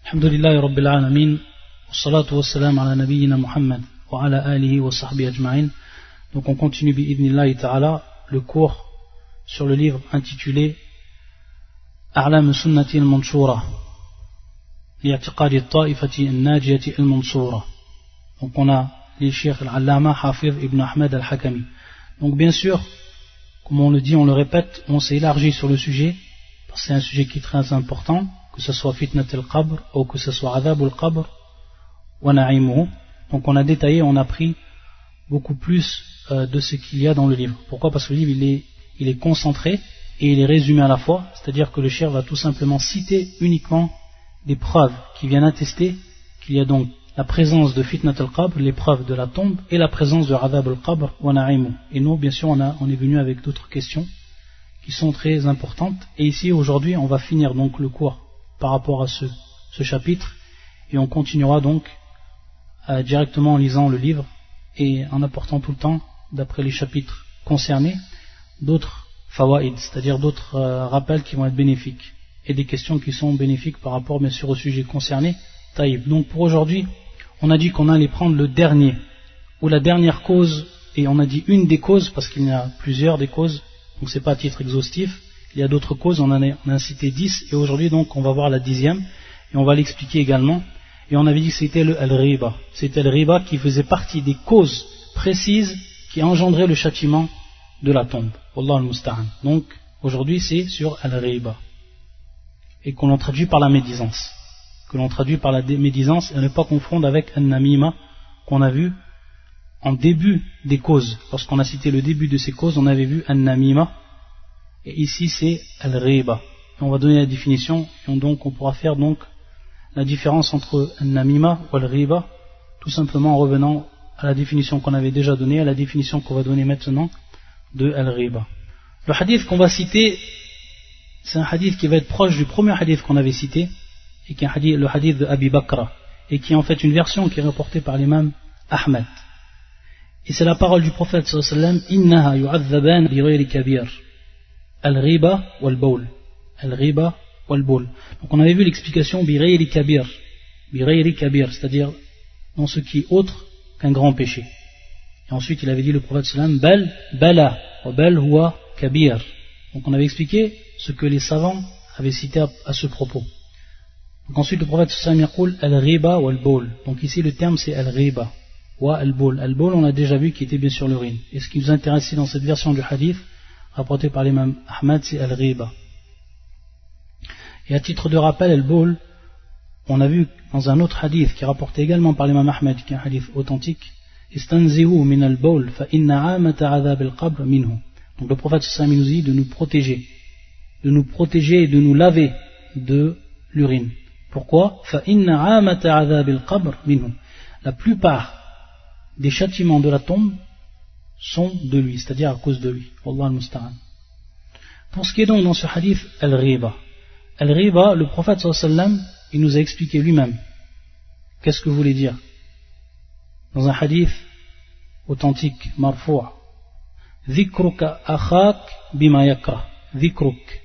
Alhamdulillahi Rabbil Alamin, wassalatu wassalam ala nabiyyina Muhammad wa ala alihi wa sahbihi ajma'in. Donc on continue bi'idhnillahi ta'ala le cours sur le livre intitulé A'lam sunnati al-manshura li'atiqadi al-ta'ifati al-najiyati al-mansura. Donc on a les Cheikh al-Allama Hafiz ibn Ahmed al-Hakami. Donc bien sûr, comme on le dit, on le répète, on s'est élargi sur le sujet, parce que c'est un sujet qui est très important, que ce soit fitnat al-qabr ou que ce soit adab al-qabr wa na'imuhu. Donc on a détaillé, on a pris beaucoup plus de ce qu'il y a dans le livre. Pourquoi? Parce que le livre il est concentré et il est résumé à la fois, c'est-à-dire que le cheikh va tout simplement citer uniquement des preuves qui viennent attester qu'il y a donc la présence de fitnat al-qabr, l'épreuve de la tombe, et la présence de adab al-qabr wa na'imuhu. Et nous, bien sûr, on est venu avec d'autres questions qui sont très importantes. Et ici, aujourd'hui, on va finir donc le cours par rapport à ce chapitre, et on continuera donc directement en lisant le livre et en apportant tout le temps, d'après les chapitres concernés, d'autres fawaïd, c'est-à-dire d'autres rappels qui vont être bénéfiques, et des questions qui sont bénéfiques par rapport bien sûr au sujet concerné. Taïb. Donc pour aujourd'hui, on a dit qu'on allait prendre le dernier, ou la dernière cause, et on a dit une des causes, parce qu'il y a plusieurs des causes, donc c'est pas à titre exhaustif, il y a d'autres causes, on a cité 10, et aujourd'hui donc on va voir la 10e, et on va l'expliquer également. Et on avait dit que c'était le al-riba, c'était le riba qui faisait partie des causes précises qui engendraient le châtiment de la tombe. Wallah al-musta'an. Donc aujourd'hui c'est sur al-riba, et qu'on l'on traduit par la médisance, et ne pas confondre avec al-namima qu'on a vu en début des causes. Lorsqu'on a cité le début de ces causes, on avait vu al-namima, et ici c'est al-riba. On va donner la définition, et donc on pourra faire donc la différence entre al-namima ou al-riba, tout simplement en revenant à la définition qu'on avait déjà donnée, à la définition qu'on va donner maintenant de al-riba. Le hadith qu'on va citer, c'est un hadith qui va être proche du premier hadith qu'on avait cité, et qui est le hadith de Abi Bakra, et qui est en fait une version qui est rapportée par l'imam Ahmed. Et c'est la parole du prophète sallallahu alayhi wa sallam: Innaha yu'adhaban bi ghayri kabir, al-riba wal-bawl. Al-riba wal-bawl. Donc on avait vu l'explication bi ghayri kabir, c'est-à-dire dans ce qui est autre qu'un grand péché. Et ensuite il avait dit, le prophète sallallahu alayhi wa sallam, bala wa bal huwa kabir. Donc on avait expliqué ce que les savants avaient cité à ce propos. Donc ensuite le prophète sallallahu alayhi wa sallam yaqul al-riba wal-bawl. Donc ici le terme c'est al-riba wa al-bawl. Al-bawl on a déjà vu qui était bien sûr l'urine. Et ce qui nous intéresse ici dans cette version du hadith rapportée par l'imam Ahmad, c'est al-riba. Et à titre de rappel, al-bawl, on a vu dans un autre hadith qui est rapporté également par l'imam Ahmed, qui est un hadith authentique, istanzihu min al-bawl fa inna amata adhab al-qabr minhu. Donc le prophète sallallahu alayhi wa sallam nous dit de nous protéger et de nous laver de l'urine. Pourquoi? Fa inna amata adhab al-qabr minhu. La plupart des châtiments de la tombe sont de lui, c'est-à-dire à cause de lui. Wallah al-musta'an. Pour ce qui est donc dans ce hadith al-riba, le prophète sallallahu alayhi wa sallam, il nous a expliqué lui-même qu'est-ce que voulait dire dans un hadith authentique, marfou': dhikruka akhak bima yakra, dhikruk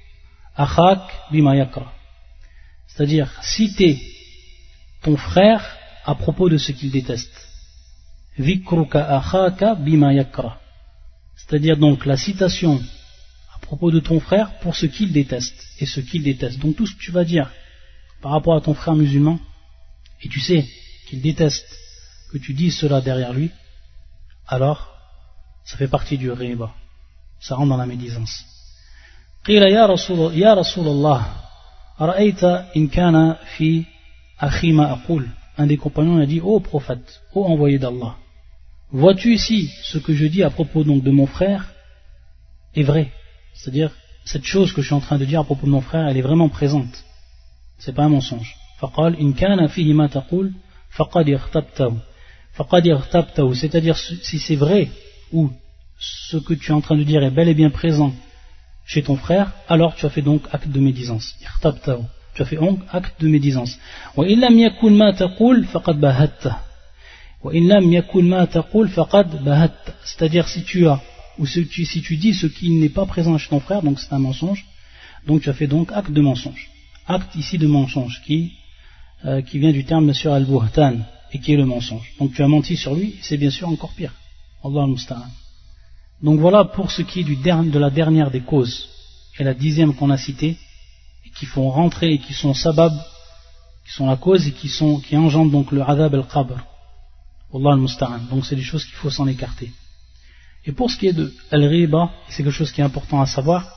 akhak bima yakra, c'est-à-dire citer ton frère à propos de ce qu'il déteste. Dhikruka akhaka bima yakra, c'est-à-dire donc la citation à propos de ton frère pour ce qu'il déteste et ce qu'il déteste. Donc tout ce que tu vas dire par rapport à ton frère musulman, et tu sais qu'il déteste que tu dises cela derrière lui, alors ça fait partie du riba, ça rentre dans la médisance. Qila ya Rasulallah, ara'ayta in kana fi akhi ma aqul. Un des compagnons a dit: ô prophète, ô envoyé d'Allah, vois-tu ici ce que je dis à propos donc de mon frère est vrai, c'est-à-dire cette chose que je suis en train de dire à propos de mon frère, elle est vraiment présente, c'est pas un mensonge. Faqal in kana fihi ma taqul faqad ightabtahu, c'est-à-dire si c'est vrai ou ce que tu es en train de dire est bel et bien présent chez ton frère, alors tu as fait donc acte de médisance. Ightabtahu, tu as fait donc acte de médisance. Wa in lam yakun ma taqul faqad bahatta, wa in lam yakun ma taqul faqad bahatta, c'est-à-dire si tu as ou si tu dis ce qui n'est pas présent chez ton frère, donc c'est un mensonge, donc tu as fait donc acte de mensonge. Acte ici de mensonge qui qui vient du terme bien sûr al-buhtan, et qui est le mensonge. Donc tu as menti sur lui, c'est bien sûr encore pire. Allah al-musta'an. Donc voilà pour ce qui est de la dernière des causes, et la 10e qu'on a citée, et qui font rentrer et qui sont sabab, qui sont la cause et qui engendrent donc le adab al-qabr. Allah al-musta'an. Donc c'est des choses qu'il faut s'en écarter. Et pour ce qui est de al-riba, c'est quelque chose qui est important à savoir,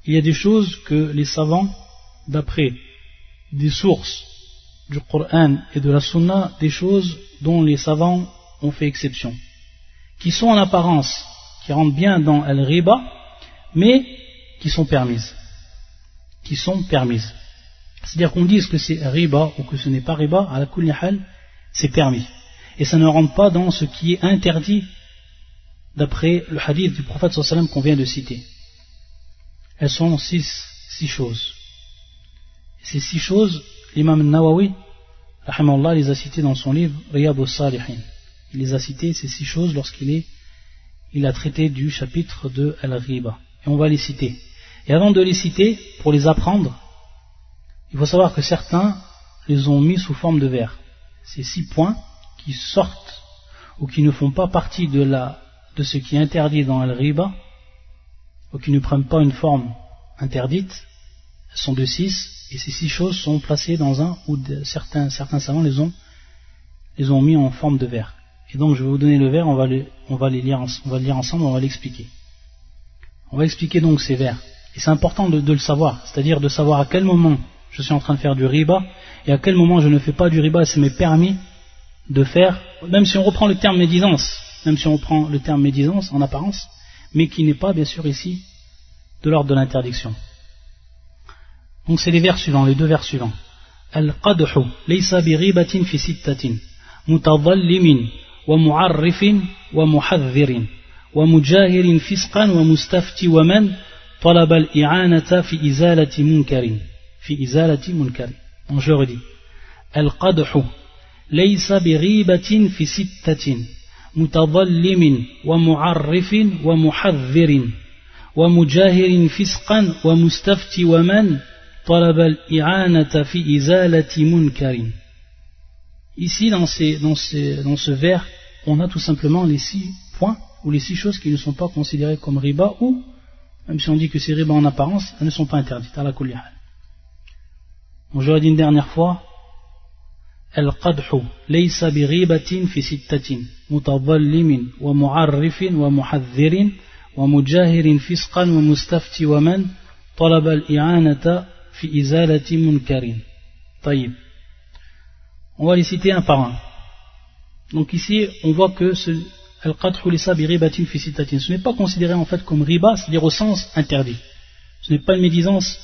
il y a des choses que les savants, d'après des sources du Coran et de la Sunna, des choses dont les savants ont fait exception, qui sont en apparence, qui rentrent bien dans al-riba, mais qui sont permises. Qui sont permises. C'est-à-dire qu'on dise que c'est riba ou que ce n'est pas riba, à la kulli hal, c'est permis. Et ça ne rentre pas dans ce qui est interdit d'après le hadith du prophète sallallahu alayhi wa sallam qu'on vient de citer. Elles sont six choses. Et ces 6 choses, l'imam Nawawi, rahimahullah, les a citées dans son livre Riyad al-Salihin. Il les a citées, ces 6 choses, lorsqu'il a traité du chapitre de Al-Riba. Et on va les citer. Et avant de les citer, pour les apprendre, il faut savoir que certains les ont mis sous forme de vers. Ces 6 points qui sortent ou qui ne font pas partie de ce qui est interdit dans Al-Riba, ou qui ne prennent pas une forme interdite, elles sont de 6, et ces 6 choses sont placées dans un, ou certains savants les ont mis en forme de vers. Et donc je vais vous donner le vers, on va le lire ensemble, on va l'expliquer. On va expliquer donc ces vers. Et c'est important de le savoir, c'est-à-dire de savoir à quel moment je suis en train de faire du riba, et à quel moment je ne fais pas du riba, et c'est m'est permis de faire, même si on reprend le terme médisance en apparence, mais qui n'est pas bien sûr ici de l'ordre de l'interdiction. Donc c'est les vers suivants, les 2 vers suivants. Al-qadhu laysa bi ghibatin fi sittatin mutadhallimin wa mu'arrifin wa muhadhdhirin wa mujahirin fisqan wa mustafti wa man talaba al-i'anata fi izalati munkarin. Donc je le redis. Al-qadhu laysa bi ghibatin fi sittatin mutadhallimin wa mu'arrifin wa muhadhdhirin wa mujahirin fisqan wa mustafti wa man talaba al-i'anata fi izalati munkarin. Ici dans ce vers, on a tout simplement les 6 points ou les 6 choses qui ne sont pas considérées comme riba, ou même si on dit que c'est riba en apparence, elles ne sont pas interdites à la kulli hal. Donc je l'ai dit une dernière fois, al-qadhu laysa bi ghibatin fi sittatin mutadhallimin wa mu'arrifin wa muhadhdhirin wa mujahirin fisqan wa mustafti wa man talaba al-i'anata fi izalati munkarin. Taïb. On va les citer un par un. Donc ici, on voit que al-qadhu laysa bi ghibatin fi sittatin, ce n'est pas considéré en fait comme riba, c'est-à-dire au sens interdit. Ce n'est pas une médisance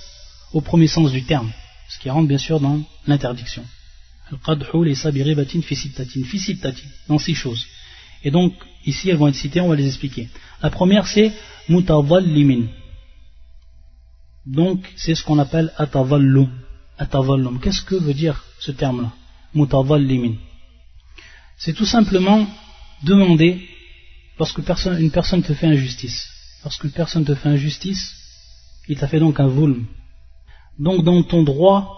au premier sens du terme, ce qui rentre bien sûr dans l'interdiction. Al-qadhu laysa bi ghibatin fi sittatin, dans 6 choses. Et donc, ici, elles vont être citées, on va les expliquer. La première, c'est mutadhallimin. Donc, c'est ce qu'on appelle atavallum. Atavallum. Qu'est-ce que veut dire ce terme-là? Mutadhallimin. C'est tout simplement demander, lorsque une personne te fait injustice. Lorsqu'une personne te fait injustice, il t'a fait donc un zulm. Donc, dans ton droit,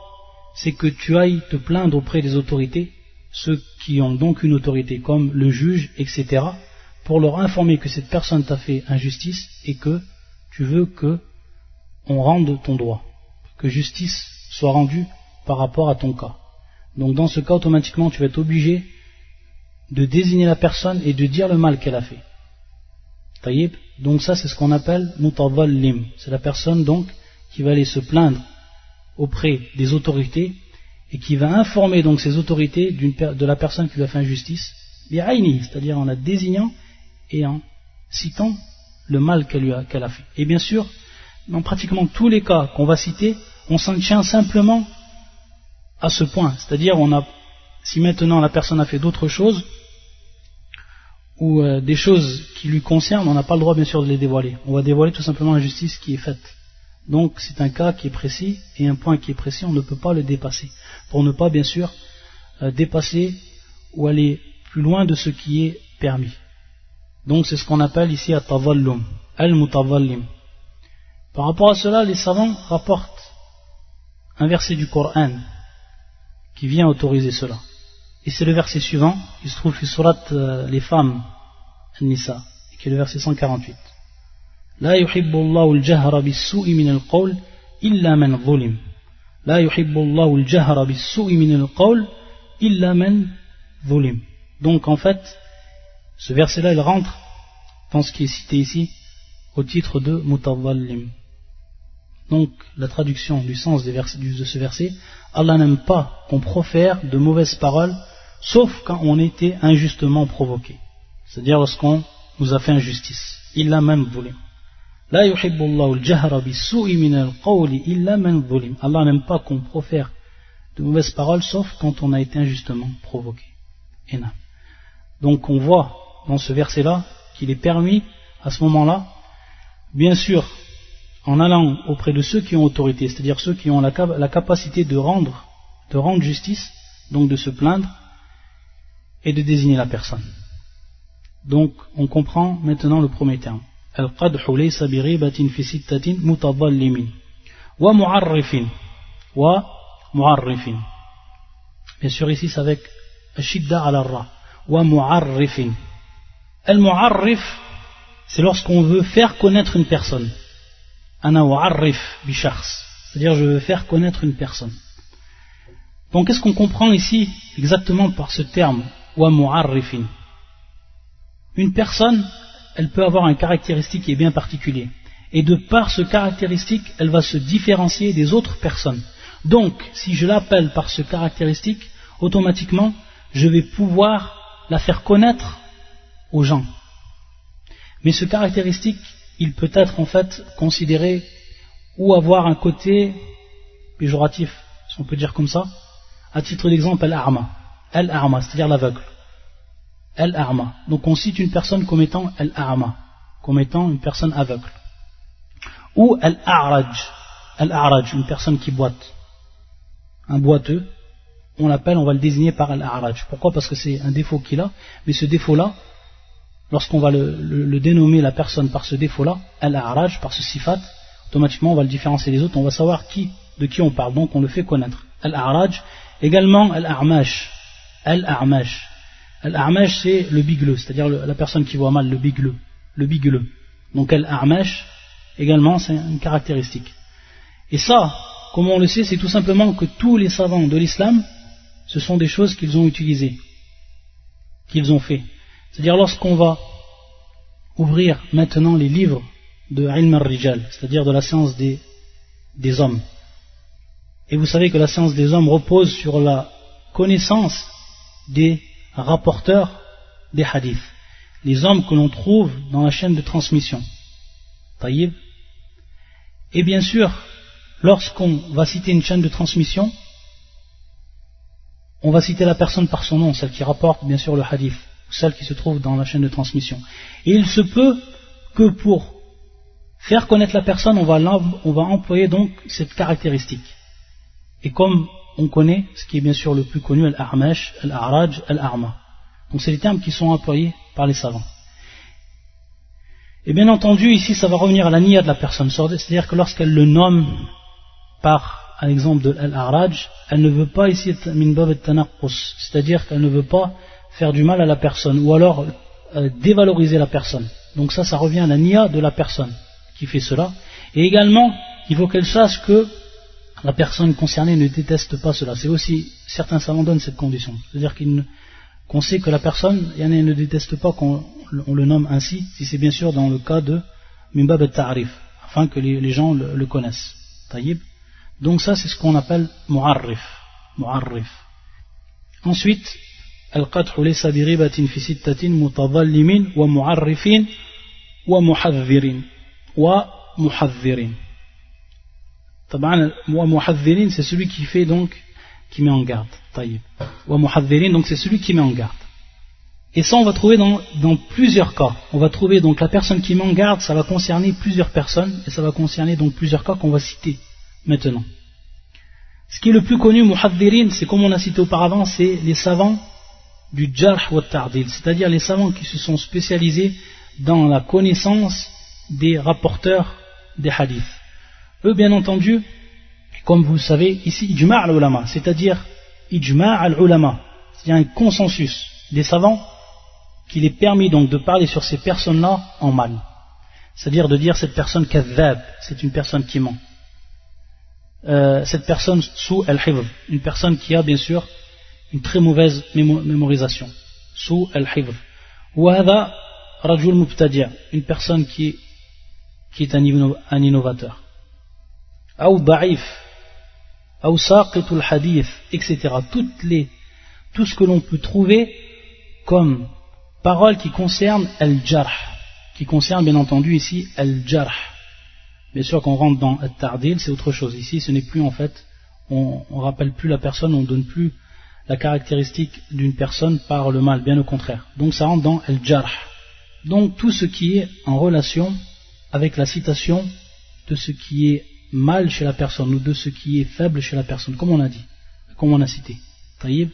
c'est que tu ailles te plaindre auprès des autorités, ceux qui ont donc une autorité, comme le juge, etc., pour leur informer que cette personne t'a fait injustice et que tu veux que on rende ton droit, que justice soit rendue par rapport à ton cas. Donc dans ce cas, automatiquement, tu vas être obligé de désigner la personne et de dire le mal qu'elle a fait. Taïb. Donc ça, c'est ce qu'on appelle mutadhallim. C'est la personne donc qui va aller se plaindre auprès des autorités et qui va informer donc ces autorités de la personne qui lui a fait injustice, c'est-à-dire en la désignant et en citant le mal qu'elle a fait. Et bien sûr, dans pratiquement tous les cas qu'on va citer, on s'en tient simplement à ce point, c'est-à-dire si maintenant la personne a fait d'autres choses ou des choses qui lui concernent, on n'a pas le droit bien sûr de les dévoiler. On va dévoiler tout simplement l'injustice qui est faite. Donc c'est un cas qui est précis et un point qui est précis, on ne peut pas le dépasser, pour ne pas bien sûr dépasser ou aller plus loin de ce qui est permis. Donc c'est ce qu'on appelle ici at-tavallum, al-mutavallim. Par rapport à cela, les savants rapportent un verset du Coran qui vient autoriser cela. Et c'est le verset suivant, il se trouve sur les femmes, An-Nisa, qui est le verset 148. La yuhibbu Allahu al-jahra bis-su'i min al-qawl illa man zulim. La yuhibbu Allahu al-jahra bis-su'i min al-qawl illa man zulim. Donc en fait, ce verset-là, il rentre dans ce qui est cité ici au titre de mutadhallim. Donc la traduction du sens de ce verset, Allah n'aime pas qu'on profère de mauvaises paroles sauf quand on était injustement provoqué, c'est-à-dire lorsqu'on nous a fait injustice. Illa man zulim. La yuhibbu Allahu al-jahra bis-su'i min al-qawli illa man zulim. Allah n'aime pas qu'on profère de mauvaises paroles sauf quand on a été injustement provoqué. Donc on voit dans ce verset-là qu'il est permis à ce moment-là, bien sûr, en allant auprès de ceux qui ont autorité, c'est-à-dire ceux qui ont la capacité de rendre justice, donc de se plaindre et de désigner la personne. Donc on comprend maintenant le premier terme. Al-qadhu laysa bi ghibatin fi sittatin mutadhallimin wa mu'arrifin Bien sûr ici c'est avec ashidda ala ra wa mu'arrifin. Al-mu'arrif, c'est lorsqu'on veut faire connaître une personne. Ana wa'arrif bi shakhs, c'est-à-dire je veux faire connaître une personne. Donc qu'est-ce qu'on comprend ici exactement par ce terme wa mu'arrifin? Une personne, elle peut avoir un caractéristique qui est bien particulier, et de par ce caractéristique, elle va se différencier des autres personnes. Donc, si je l'appelle par ce caractéristique, automatiquement, je vais pouvoir la faire connaître aux gens. Mais ce caractéristique, il peut être en fait considéré ou avoir un côté péjoratif, si on peut dire comme ça. À titre d'exemple, al-a'ma, c'est-à-dire l'aveugle. Al-a'ma. Donc on cite une personne comme étant al-a'ma, comme étant une personne aveugle. Ou al-a'raj, une personne qui boite. Un boiteux, on va le désigner par al-a'raj. Pourquoi? Parce que c'est un défaut qu'il a, mais ce défaut-là, lorsqu'on va le dénommer la personne par ce défaut-là, al-a'raj, par ce sifat, automatiquement on va le différencier des autres, on va savoir de qui on parle, donc on le fait connaître. Al-a'raj, également al-a'mash. Al-a'mash, c'est le bigleux, c'est-à-dire la personne qui voit mal, le bigleux. Donc al-a'mash, également, c'est une caractéristique. Et ça, comme on le sait, c'est tout simplement que tous les savants de l'islam, ce sont des choses qu'ils ont utilisées, qu'ils ont fait. C'est-à-dire lorsqu'on va ouvrir maintenant les livres de ilm al-rijal, c'est-à-dire de la science des hommes. Et vous savez que la science des hommes repose sur la connaissance des rapporteurs des hadiths, les hommes que l'on trouve dans la chaîne de transmission. Taïb. Et bien sûr, lorsqu'on va citer une chaîne de transmission, on va citer la personne par son nom, celle qui rapporte bien sûr le hadith, ou celle qui se trouve dans la chaîne de transmission. Et il se peut que pour faire connaître la personne, on va employer donc cette caractéristique. Et comme on connaît, ce qui est bien sûr le plus connu, al-a'mash, al-a'raj, al-a'ma. Donc c'est les termes qui sont employés par les savants. Et bien entendu, ici ça va revenir à la niya de la personne, c'est-à-dire que lorsqu'elle le nomme par l'exemple de al-a'raj, elle ne veut pas ici min bab at-tanaqqus, c'est-à-dire qu'elle ne veut pas faire du mal à la personne, ou alors dévaloriser la personne. Donc ça revient à la niya de la personne qui fait cela. Et également, il faut qu'elle sache que la personne concernée ne déteste pas cela. C'est aussi, certains savants donnent cette condition. C'est-à-dire qu'on sait que la personne, elle ne déteste pas qu'on le nomme ainsi, si c'est bien sûr dans le cas de Mimbab al-Ta'rif, afin que les gens le connaissent. Taïb. Donc ça, c'est ce qu'on appelle mu'arrif. Ensuite, al-qadhu laysa bi ghibatin fi sittatin mutadhallimin wa mu'arrifin wa muhadhirin. Wa muhadhirin, c'est celui qui fait donc, qui met en garde. Taïb. Wa muhadhirin, donc c'est celui qui met en garde. Et ça, on va trouver dans plusieurs cas. On va trouver donc la personne qui met en garde, ça va concerner plusieurs personnes, et ça va concerner donc plusieurs cas qu'on va citer maintenant. Ce qui est le plus connu, muhadhirin, c'est comme on a cité auparavant, c'est les savants du jarh wa ta'dil, c'est-à-dire les savants qui se sont spécialisés dans la connaissance des rapporteurs des hadiths. Eux, bien entendu, comme vous le savez, ici, ijma' al-ulama, c'est-à-dire ijma' al-ulama, c'est-à-dire un consensus des savants qu'il est permis donc de parler sur ces personnes-là en mal. C'est-à-dire de dire cette personne kadhab, c'est une personne qui ment. Cette personne sous al-hifz, une personne qui a bien sûr une très mauvaise mémorisation. Sous al-hifz. Ou hada rajul mubtadi', une personne qui est un innovateur. Ou da'if, ou saqitul hadith, etc. Tout ce que l'on peut trouver comme paroles qui concernent al-jarh, qui concerne bien entendu ici al-jarh. Bien sûr qu'on rentre dans al-ta'dil, c'est autre chose. Ici ce n'est plus en fait, on rappelle plus la personne, on donne plus la caractéristique d'une personne par le mal, bien au contraire. Donc ça rentre dans al-jarh. Donc tout ce qui est en relation avec la citation de ce qui est mal chez la personne ou de ce qui est faible chez la personne, comme on a dit, comme on a cité. Taïb.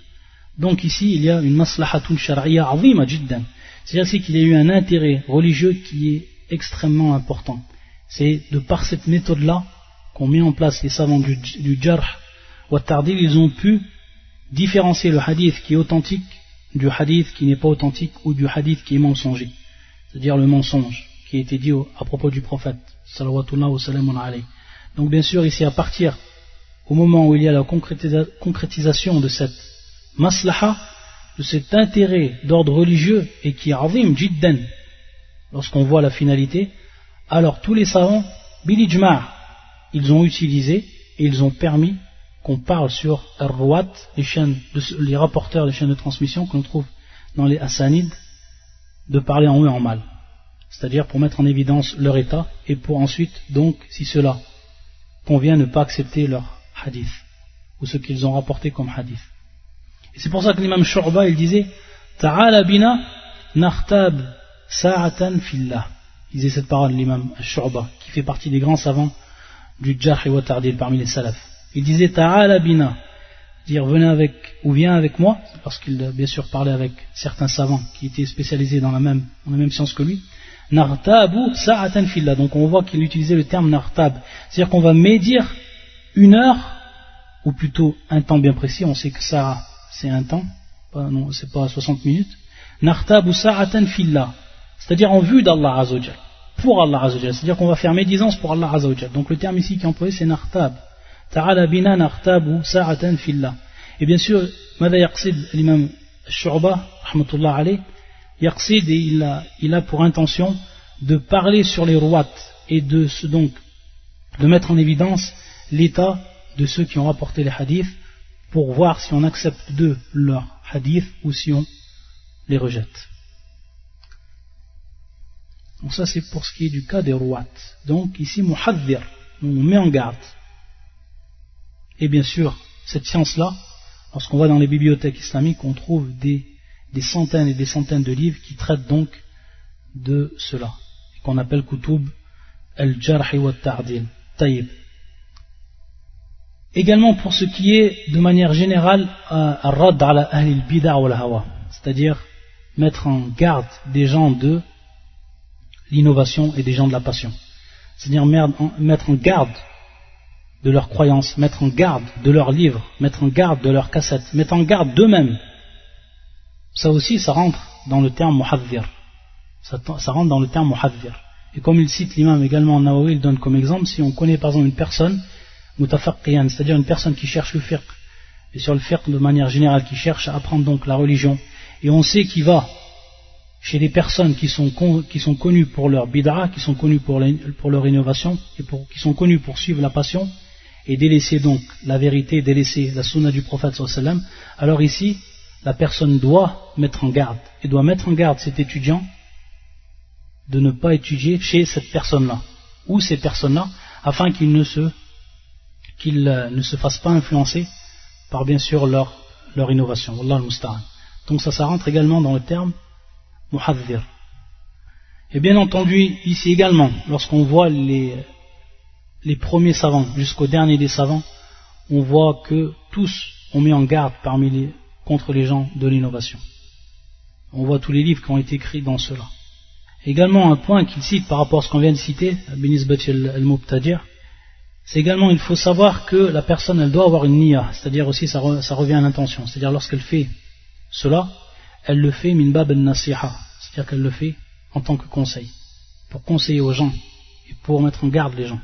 Donc ici il y a une maslahatun shar'iyya azima jiddan. C'est-à-dire qu'il y a eu un intérêt religieux qui est extrêmement important. C'est de par cette méthode-là qu'ont mis en place les savants du jarh wa ta'dil, ils ont pu différencier le hadith qui est authentique du hadith qui n'est pas authentique ou du hadith qui est mensonger. C'est-à-dire le mensonge qui a été dit à propos du prophète salawatullah wa salamun alayhi. Donc bien sûr ici à partir au moment où il y a la concrétisation de cette maslaha, de cet intérêt d'ordre religieux et qui est azim jiddan, lorsqu'on voit la finalité, alors tous les savants bil ijma' ils ont utilisé et ils ont permis qu'on parle sur ar-ruwat, les rapporteurs des chaînes de transmission que l'on trouve dans les hasanid, de parler en eux en mal, c'est-à-dire pour mettre en évidence leur état et pour ensuite donc si cela convient ne pas accepter leur hadith ou ce qu'ils ont rapporté comme hadith. Et c'est pour ça que l'imam Shu'ba il disait ta'ala bina nakhtab sa'atan fillah. Il disait cette parole l'imam Shu'ba qui fait partie des grands savants du jarh wa ta'dil parmi les salafs. Il disait ta'ala bina, dire venez avec ou viens avec moi, lorsqu'il bien sûr parlait avec certains savants qui étaient spécialisés dans la même science que lui. Nartabu sa'atan fillah. Donc on voit qu'il utilisait le terme nartab, c'est-à-dire qu'on va médire une heure, ou plutôt un temps bien précis. On sait que ça c'est un temps, non, c'est pas 60 minutes. Nartabu sa'atan fillah, c'est-à-dire en vue d'Allah Azzawajal, pour Allah Azzawajal, c'est-à-dire qu'on va faire médisance pour Allah Azzawajal. Donc le terme ici qui est employé c'est nartab. Ta'ala bina nartabu sa'atan fillah. Et bien sûr, mada yaqsid l'imam Shu'ba rahmatullah alayh, yaqsid, et il a pour intention de parler sur les ruwat et de mettre en évidence l'état de ceux qui ont rapporté les hadiths pour voir si on accepte d'eux leurs hadiths ou si on les rejette. Donc ça c'est pour ce qui est du cas des ruwat. Donc ici muhadhir, on met en garde. Et bien sûr, cette science-là, lorsqu'on va dans les bibliothèques islamiques, on trouve des centaines et des centaines de livres qui traitent donc de cela, qu'on appelle kutub al-jarh wa ta'dil. Taïb. Également pour ce qui est de manière générale ar-radd ala ahli al-bid'a wal hawa, c'est-à-dire mettre en garde des gens de l'innovation et des gens de la passion, c'est-à-dire mettre en garde de leurs croyances, mettre en garde de leurs livres, mettre en garde de leurs cassettes, mettre en garde d'eux-mêmes. Ça aussi, ça rentre dans le terme muhadhir. Ça rentre dans le terme muhadhir. Et comme il cite l'imam également Nawawi, il donne comme exemple, si on connaît par exemple une personne mutafaqqiyan, c'est-à-dire une personne qui cherche le fiqh, et sur le fiqh de manière générale, qui cherche à apprendre donc la religion, et on sait qu'il va chez des personnes qui sont connues pour leur bid'a, qui sont connues pour leur innovation, et qui sont connues pour suivre la passion, et délaisser donc la vérité, délaisser la sunna du prophète sallallahu alayhi wa sallam, alors ici, la personne doit mettre en garde, et doit mettre en garde cet étudiant de ne pas étudier chez cette personne-là, ou ces personnes-là, afin qu'il ne se fasse pas influencer par bien sûr leur innovation. Wallah al-musta'an. Donc ça rentre également dans le terme muhadhir. Et bien entendu, ici également, lorsqu'on voit les premiers savants jusqu'au dernier des savants, on voit que tous ont mis en garde contre les gens de l'innovation. On voit tous les livres qui ont été écrits dans cela. Également un point qu'il cite par rapport à ce qu'on vient de citer, Binisbat al-Mubtadi', C'est également, il faut savoir que la personne, elle doit avoir une niya, c'est-à-dire aussi ça revient à l'intention, c'est-à-dire lorsqu'elle fait cela, elle le fait min bab al-nasiha, c'est-à-dire qu'elle le fait en tant que conseil, pour conseiller aux gens et pour mettre en garde les gens.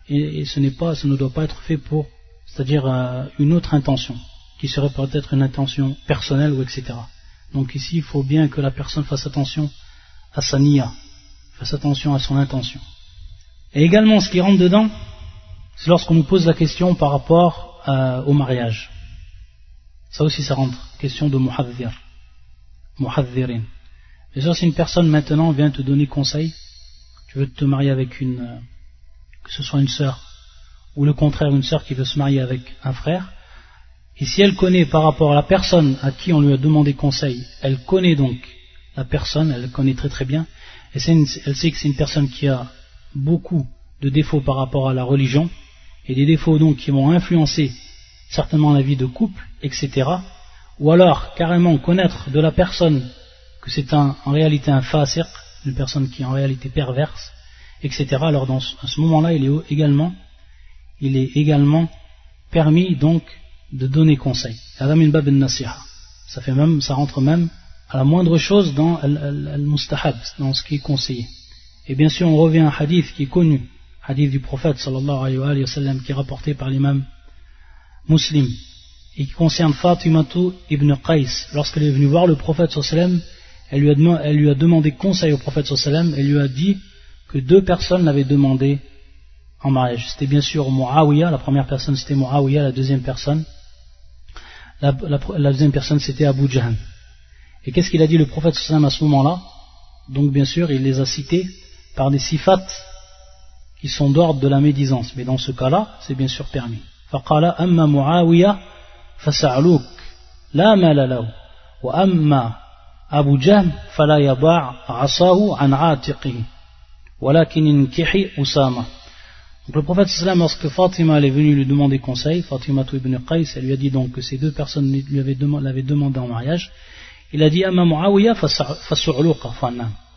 Et ce ne doit pas être fait pour, c'est-à-dire une autre intention, qui serait peut-être une intention personnelle ou etc. Donc ici, il faut bien que la personne fasse attention à sa niya, fasse attention à son intention. Et également, ce qui rentre dedans, c'est lorsqu'on nous pose la question par rapport au mariage. Ça aussi, ça rentre. Question de muhadhir. Muhadhirin. Bien sûr, si une personne maintenant vient te donner conseil, tu veux te marier avec que ce soit une sœur, ou le contraire, une sœur qui veut se marier avec un frère, et si elle connaît par rapport à la personne à qui on lui a demandé conseil, elle connaît donc la personne, elle connaît très très bien, et elle sait que c'est une personne qui a beaucoup de défauts par rapport à la religion, et des défauts donc qui vont influencer certainement la vie de couple, etc. Ou alors carrément connaître de la personne que c'est en réalité un fasiq, une personne qui est en réalité perverse, etc. Alors à ce moment-là, il est également permis donc de donner conseil. Ça rentre même à la moindre chose dans al-mustahab, dans ce qui est conseillé. Et bien sûr, on revient à un hadith qui est connu, hadith du prophète sallallahu alayhi wa sallam, qui est rapporté par l'imam Muslim, et qui concerne Fatimatu ibn Qais. Lorsqu'elle est venue voir le prophète sallallahu alayhi wa sallam, elle lui a demandé conseil au prophète sallallahu alayhi wa sallam, et lui a dit que 2 personnes l'avaient demandé en mariage. C'était bien sûr Muawiyah, la première personne c'était Muawiyah, la deuxième personne c'était Abu Jahl. Et qu'est-ce qu'il a dit le prophète sallallahu alayhi wa sallam à ce moment-là? Donc bien sûr il les a cités par des sifats qui sont d'ordre de la médisance, mais dans ce cas-là c'est bien sûr permis. فقال أما معاوية فسعلوك لا مال له وأما أبو جهل فلا يضع عصاه عن عاتقه ولكن انكحي أسامة. Donc le prophète sallam, lorsque Fatima est venue lui demander conseil, Fatima ibn Qais, elle lui a dit donc que ces 2 personnes l'avaient demandé en mariage, il a dit Amma Muawiyah fasu'luq.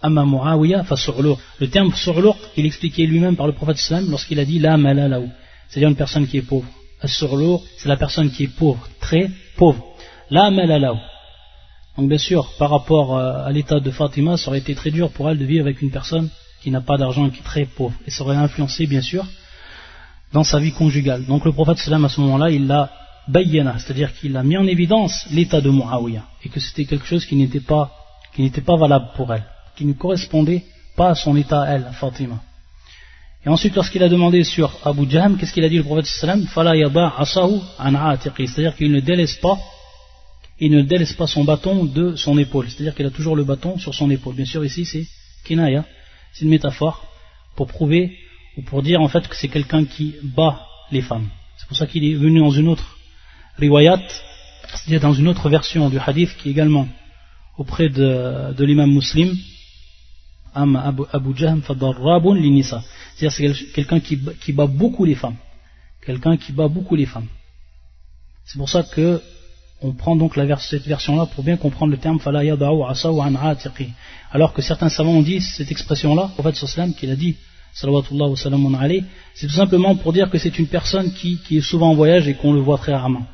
Amma Muawiyah fasu'luq. Le terme su'luq, il expliquait lui-même par le prophète sallam lorsqu'il a dit la mala lahu, c'est-à-dire une personne qui est pauvre. As-su'luq, c'est la personne qui est pauvre, très pauvre. La mala lahu. Donc bien sûr, par rapport à l'état de Fatima, ça aurait été très dur pour elle de vivre avec une personne qui n'a pas d'argent et qui est très pauvre. Et ça aurait influencé, bien sûr, dans sa vie conjugale. Donc le prophète sallam, à ce moment-là, il l'a bayyana, c'est-à-dire qu'il a mis en évidence l'état de Muawiyah, et que c'était quelque chose qui n'était pas valable pour elle, qui ne correspondait pas à son état à elle, à Fatima. Et ensuite, lorsqu'il a demandé sur Abu Jahm, qu'est-ce qu'il a dit le prophète sallam? Fala yaba asahu an atiqi, c'est-à-dire qu'il ne délaisse pas son bâton de son épaule, c'est-à-dire qu'il a toujours le bâton sur son épaule. Bien sûr, ici c'est kinaya, c'est une métaphore pour prouver ou pour dire en fait que c'est quelqu'un qui bat les femmes. C'est pour ça qu'il est venu dans une autre riwayat, c'est-à-dire dans une autre version du hadith qui est également auprès de l'imam Muslim, Abu Jahm fadarrabun linisa, c'est-à-dire c'est quelqu'un qui bat beaucoup les femmes, quelqu'un qui bat beaucoup les femmes. C'est pour ça que on prend donc cette version-là pour bien comprendre le terme fala yada'u asahu an atiqi, alors que certains savants ont dit cette expression-là, le prophète sallam qu'il a dit salawatullah wa salamun alayhi, c'est tout simplement pour dire que c'est une personne qui est souvent en voyage et qu'on le voit très rarement,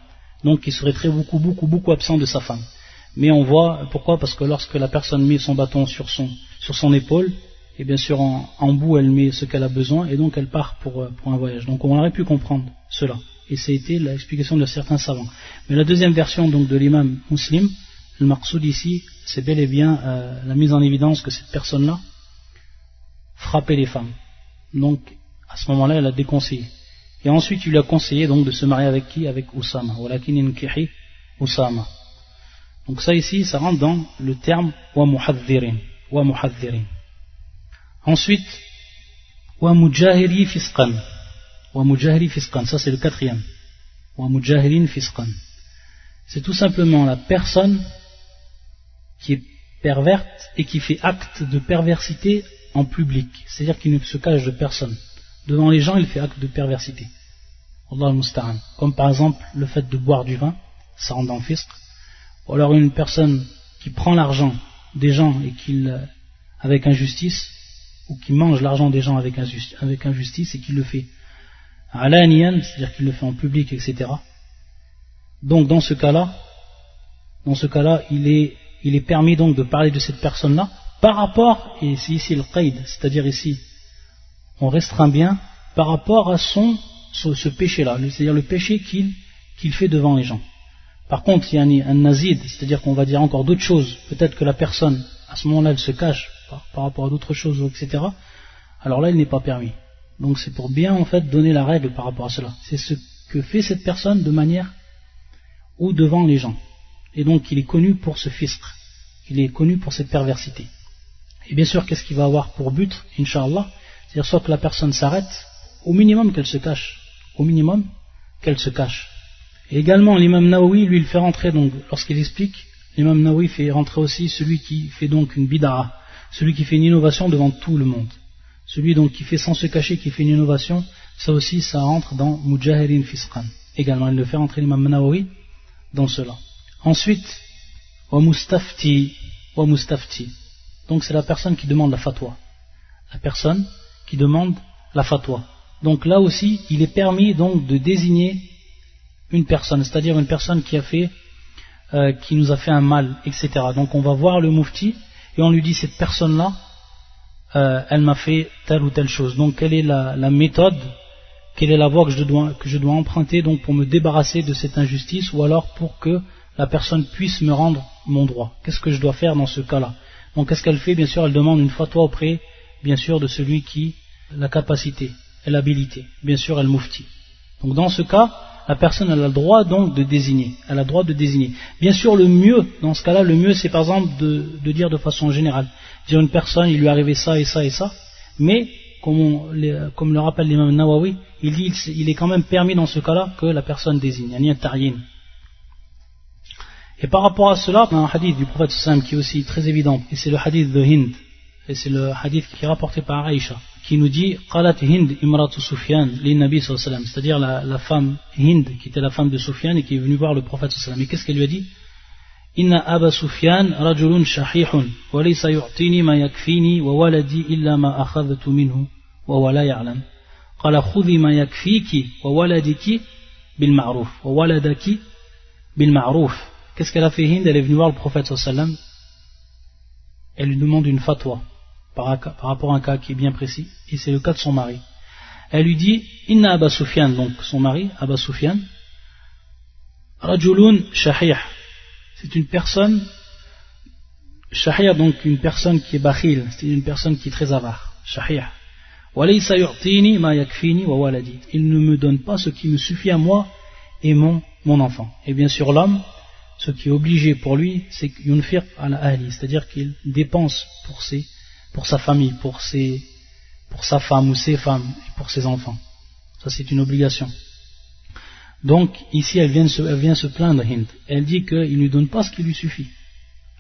donc qui serait beaucoup absent de sa femme. Mais on voit, pourquoi? Parce que lorsque la personne met son bâton sur son épaule, et bien sûr en bout elle met ce qu'elle a besoin, et donc elle part pour un voyage. Donc on aurait pu comprendre cela, et ça a été l'explication de certains savants. Mais la deuxième version donc de l'imam Muslim, le maqsoud ici, c'est bel et bien la mise en évidence que cette personne-là frappait les femmes. Donc à ce moment-là elle a déconseillé. Et ensuite il lui a conseillé donc de se marier avec qui? Avec Usama. Walakin inkihi Usama. Donc ça ici, ça rentre dans le terme wa muhadhirin. Ensuite, wa mujahiri fisqan. Wa mujahiri fisqan, ça c'est le 4e. Wa mujahirin fisqan. C'est tout simplement la personne qui est perverte et qui fait acte de perversité en public, c'est-à-dire qu'il ne se cache de personne. Devant les gens, il fait acte de perversité. Allah al-musta'an. Comme par exemple le fait de boire du vin, ça rentre dans le fisq. Ou alors une personne qui prend l'argent des gens et avec injustice, ou qui mange l'argent des gens avec injustice et qui le fait alaniyan, c'est-à-dire qu'il le fait en public, etc. Donc dans ce cas-là, il est permis donc de parler de cette personne-là par rapport, et c'est ici le qaïd, c'est-à-dire ici, on restreint bien par rapport à ce péché-là, c'est-à-dire le péché qu'il fait devant les gens. Par contre, il y a un nazid, c'est-à-dire qu'on va dire encore d'autres choses, peut-être que la personne, à ce moment-là, elle se cache par rapport à d'autres choses, etc. Alors là, il n'est pas permis. Donc c'est pour bien en fait donner la règle par rapport à cela. C'est ce que fait cette personne de manière ou devant les gens. Et donc il est connu pour ce fisq, il est connu pour cette perversité. Et bien sûr, qu'est-ce qu'il va avoir pour but, Inch'Allah? C'est-à-dire soit que la personne s'arrête, au minimum qu'elle se cache. Au minimum qu'elle se cache. Et également, l'imam Nawawi, lui, il fait rentrer, donc, lorsqu'il explique, l'imam Nawawi fait rentrer aussi celui qui fait donc une bid'a, celui qui fait une innovation devant tout le monde. Celui donc qui fait sans se cacher, qui fait une innovation, ça aussi, ça rentre dans Mujahirin Fisqan. Également, il le fait rentrer l'imam Nawawi dans cela. Ensuite, wa mustafti. Donc c'est la personne qui demande la fatwa. La personne qui demande la fatwa. Donc là aussi, il est permis donc de désigner une personne, c'est-à-dire une personne qui nous a fait un mal, etc. Donc on va voir le mufti et on lui dit cette personne-là, elle m'a fait telle ou telle chose. Donc quelle est la méthode, quelle est la voie que je dois emprunter donc pour me débarrasser de cette injustice, ou alors pour que la personne puisse me rendre mon droit. Qu'est-ce que je dois faire dans ce cas-là? Donc qu'est-ce qu'elle fait? Bien sûr, elle demande une fatwa auprès, bien sûr, de celui qui a la capacité et l'habilité. Bien sûr, elle mufti. Donc dans ce cas, la personne elle a le droit donc de désigner. Elle a le droit de désigner. Bien sûr, le mieux, dans ce cas-là, le mieux c'est par exemple de dire de façon générale. Dire une personne, il lui est arrivé ça et ça et ça, mais comme le rappelle l'imam Nawawi, il dit il est quand même permis dans ce cas-là que la personne désigne. Il y a un taryin. Et par rapport à cela, il y a un hadith du prophète sallam qui est aussi très évident, et c'est le hadith de Hind, et c'est le hadith qui est rapporté par Aïcha, qui nous dit qalat Hind imratu Sufyan li Nabi sallallahu alayhi wa sallam, c'est-à-dire la femme Hind qui était la femme de Sufyan et qui est venue voir le prophète sallallahu alayhi wa sallam. Et qu'est-ce qu'elle lui a dit? Inna aba Sufyan rajulun shahihun wa laysa yu'tini ma yakfini wa waladi illa ma akhadhtu minhu wa wala ya'lam qala khudhi ma yakfiki wa waladiki bil ma'ruf wa waladaki bil ma'ruf. Qu'est-ce qu'elle a fait Hind? Elle est venue voir le prophète sallallahu alayhi wa sallam. Elle lui demande une fatwa par rapport à un cas qui est bien précis, et c'est le cas de son mari. Elle lui dit Inna Aba Sufyan, donc son mari, Aba Sufyan, Rajulun Shahih, c'est une personne, Shahih, donc une personne qui est bakhil, c'est une personne qui est très avare, Shahih. Walaysa yu'tini ma yakfini wa waladi, il ne me donne pas ce qui me suffit à moi et mon enfant. Et bien sûr, l'homme, ce qui est obligé pour lui, c'est yunfiq ala ahli, c'est-à-dire qu'il dépense pour sa famille, pour sa femme ou ses femmes, et pour ses enfants. Ça, c'est une obligation. Donc, ici, elle vient se plaindre, Hind. Elle dit qu'il ne lui donne pas ce qui lui suffit.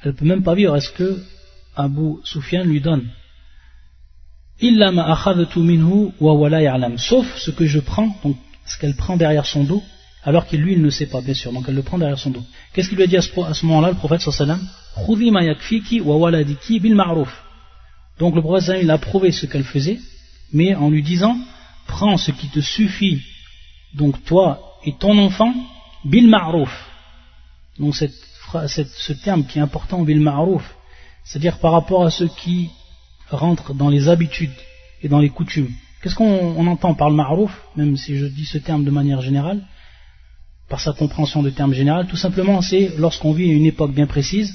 Elle ne peut même pas vivre. Est-ce que Abu Sufyan lui donne? Illa ma akhadhtu minhu wa wala ya'lam. Sauf ce que je prends, donc ce qu'elle prend derrière son dos, alors qu'il lui, il ne sait pas, bien sûr. Donc, elle le prend derrière son dos. Qu'est-ce qu'il lui a dit à ce moment-là, le prophète sallallahu alayhi wa sallam? Khudhi ma yakfiki wa waladiki bil ma'ruf. Donc le prophète il a approuvé ce qu'elle faisait, mais en lui disant prends ce qui te suffit, donc toi et ton enfant, bil ma'ruf. Donc ce terme qui est important, bil ma'ruf, c'est-à-dire par rapport à ceux qui rentrent dans les habitudes et dans les coutumes. Qu'est-ce qu'on entend par le ma'ruf, même si je dis ce terme de manière générale, par sa compréhension de terme général? Tout simplement, c'est lorsqu'on vit à une époque bien précise,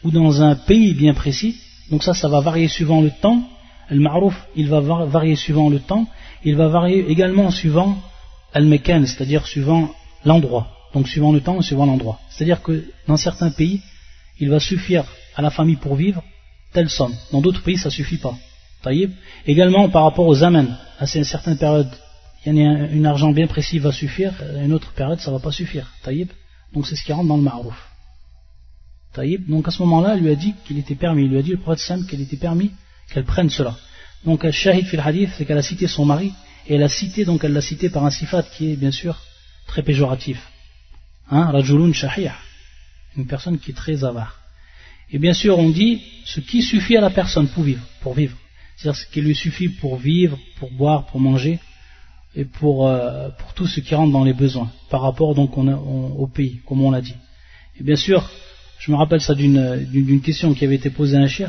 ou dans un pays bien précis. Donc ça va varier suivant le temps. Le ma'ruf, il va varier suivant le temps. Il va varier également suivant al-mekan, c'est-à-dire suivant l'endroit. Donc suivant le temps et suivant l'endroit. C'est-à-dire que dans certains pays, il va suffire à la famille pour vivre telle somme. Dans d'autres pays, ça ne suffit pas. Taïb. Également par rapport aux amens, à certaines périodes, il y a un argent bien précis va suffire, à une autre période, ça ne va pas suffire. Taïb. Donc c'est ce qui rentre dans le ma'ruf. Taïb. Donc à ce moment-là, elle lui a dit qu'il était permis. Il lui a dit le prophète Sam qu'il était permis qu'elle prenne cela. Donc elle shahid fil hadith, c'est qu'elle a cité son mari, et elle l'a cité par un sifat qui est bien sûr très péjoratif. Rajulun shahih, une personne qui est très avare. Et bien sûr, on dit ce qui suffit à la personne pour vivre. C'est-à-dire ce qui lui suffit pour vivre, pour boire, pour manger. et pour tout ce qui rentre dans les besoins, par rapport donc au pays, comme on l'a dit. Et bien sûr, je me rappelle ça d'une question qui avait été posée à un cheikh,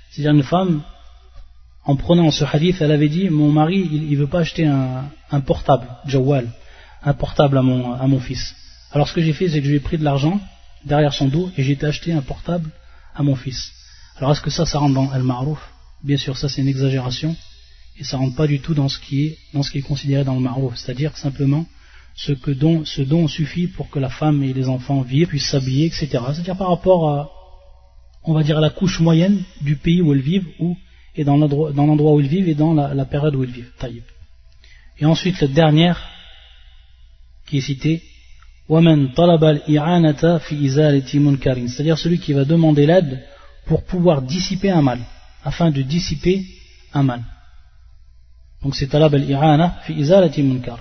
c'est-à-dire une femme, en prenant ce hadith, elle avait dit, mon mari, il veut pas acheter un portable, jawwal, un portable à mon fils. Alors ce que j'ai fait, c'est que je lui ai pris de l'argent derrière son dos et j'ai été acheter un portable à mon fils. Alors est-ce que ça rentre dans al-ma'ruf? Bien sûr, ça c'est une exagération et ça rentre pas du tout dans ce qui est considéré dans le ma'ruf, c'est-à-dire simplement ce dont suffit pour que la femme et les enfants vivent, puissent s'habiller, etc. C'est-à-dire par rapport à, on va dire, à la couche moyenne du pays où elles vivent, et dans l'endroit où ils vivent et dans la période où ils vivent. Taïb. Et ensuite la dernière qui est citée, وَمَنْ طَلَبَ الْإِعَانَةَ فِي إِزَالَةِ مُنْكَرٍ, c'est-à-dire celui qui va demander l'aide pour pouvoir dissiper un mal, afin de dissiper un mal. Donc c'est talab al-i'ana fi izalati munkar.